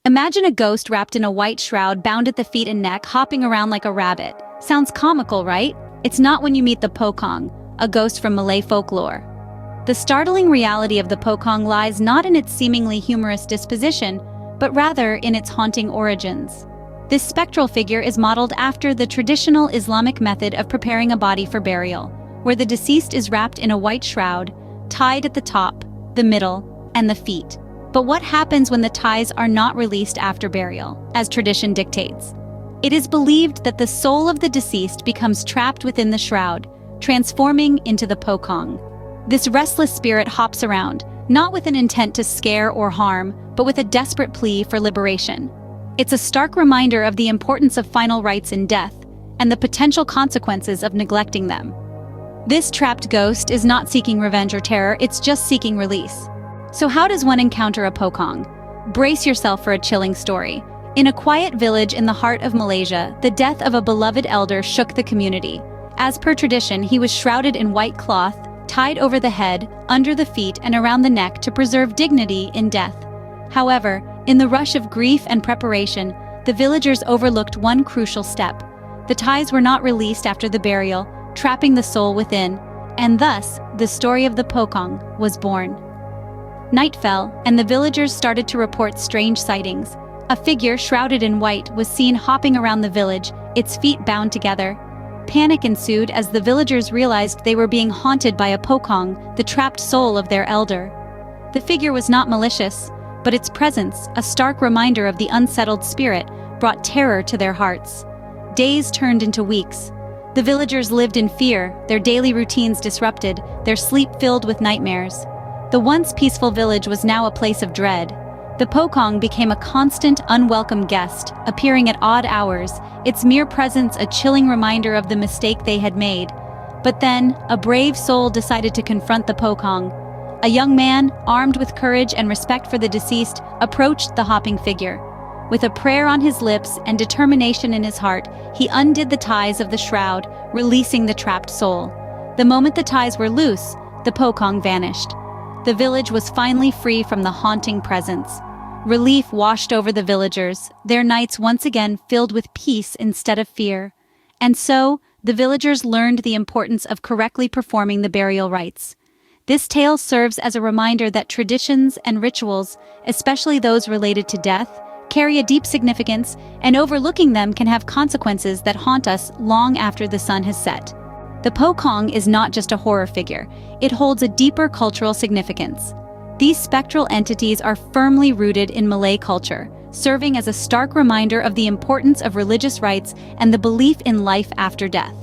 Imagine a ghost wrapped in a white shroud, bound at the feet and neck, hopping around like a rabbit. Sounds comical, right? It's not when you meet the Pocong, a ghost from Malay folklore. The startling reality of the Pocong lies not in its seemingly humorous disposition, but rather in its haunting origins. This spectral figure is modeled after the traditional Islamic method of preparing a body for burial, where the deceased is wrapped in a white shroud, tied at the top, the middle, and the feet. But what happens when the ties are not released after burial, as tradition dictates? It is believed that the soul of the deceased becomes trapped within the shroud, transforming into the Pocong. This restless spirit hops around, not with an intent to scare or harm, but with a desperate plea for liberation. It's a stark reminder of the importance of final rites in death and the potential consequences of neglecting them. This trapped ghost is not seeking revenge or terror, it's just seeking release. So how does one encounter a Pocong? Brace yourself for a chilling story. In a quiet village in the heart of Malaysia, the death of a beloved elder shook the community. As per tradition, he was shrouded in white cloth, tied over the head, under the feet, and around the neck to preserve dignity in death. However, in the rush of grief and preparation, the villagers overlooked one crucial step. The ties were not released after the burial, trapping the soul within, and thus, the story of the Pocong was born. Night fell, and the villagers started to report strange sightings. A figure shrouded in white was seen hopping around the village, its feet bound together. Panic ensued as the villagers realized they were being haunted by a Pocong, the trapped soul of their elder. The figure was not malicious, but its presence, a stark reminder of the unsettled spirit, brought terror to their hearts. Days turned into weeks. The villagers lived in fear, their daily routines disrupted, their sleep filled with nightmares. The once peaceful village was now a place of dread. The Pocong became a constant, unwelcome guest, appearing at odd hours, its mere presence a chilling reminder of the mistake they had made. But then, a brave soul decided to confront the Pocong. A young man, armed with courage and respect for the deceased, approached the hopping figure. With a prayer on his lips and determination in his heart, he undid the ties of the shroud, releasing the trapped soul. The moment the ties were loose, the Pocong vanished. The village was finally free from the haunting presence. Relief washed over the villagers, their nights once again filled with peace instead of fear. And so, the villagers learned the importance of correctly performing the burial rites. This tale serves as a reminder that traditions and rituals, especially those related to death, carry a deep significance, and overlooking them can have consequences that haunt us long after the sun has set. The Pocong is not just a horror figure, it holds a deeper cultural significance. These spectral entities are firmly rooted in Malay culture, serving as a stark reminder of the importance of religious rites and the belief in life after death.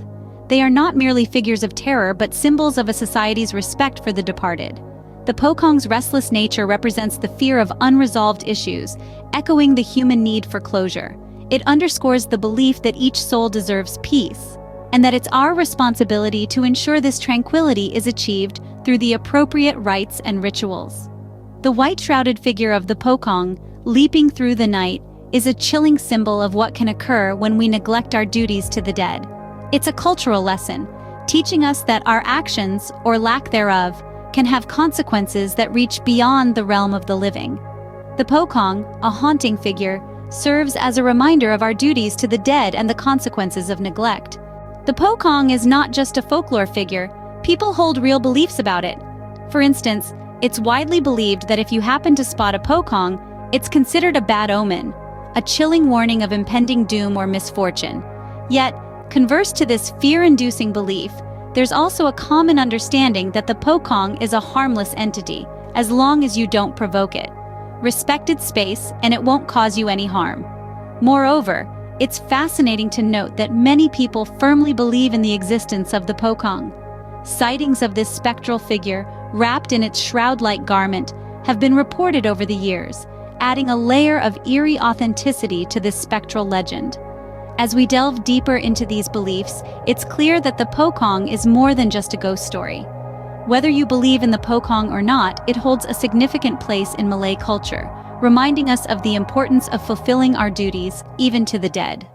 They are not merely figures of terror but symbols of a society's respect for the departed. The Pocong's restless nature represents the fear of unresolved issues, echoing the human need for closure. It underscores the belief that each soul deserves peace, and that it's our responsibility to ensure this tranquility is achieved through the appropriate rites and rituals. The white-shrouded figure of the Pocong, leaping through the night, is a chilling symbol of what can occur when we neglect our duties to the dead. It's a cultural lesson, teaching us that our actions, or lack thereof, can have consequences that reach beyond the realm of the living. The Pocong, a haunting figure, serves as a reminder of our duties to the dead and the consequences of neglect. The Pocong is not just a folklore figure, people hold real beliefs about it. For instance, it's widely believed that if you happen to spot a Pocong, it's considered a bad omen, a chilling warning of impending doom or misfortune. Yet, converse to this fear-inducing belief, there's also a common understanding that the Pocong is a harmless entity, as long as you don't provoke it. Respect its space, and it won't cause you any harm. Moreover, it's fascinating to note that many people firmly believe in the existence of the Pocong. Sightings of this spectral figure, wrapped in its shroud-like garment, have been reported over the years, adding a layer of eerie authenticity to this spectral legend. As we delve deeper into these beliefs, it's clear that the Pocong is more than just a ghost story. Whether you believe in the Pocong or not, it holds a significant place in Malay culture, reminding us of the importance of fulfilling our duties, even to the dead.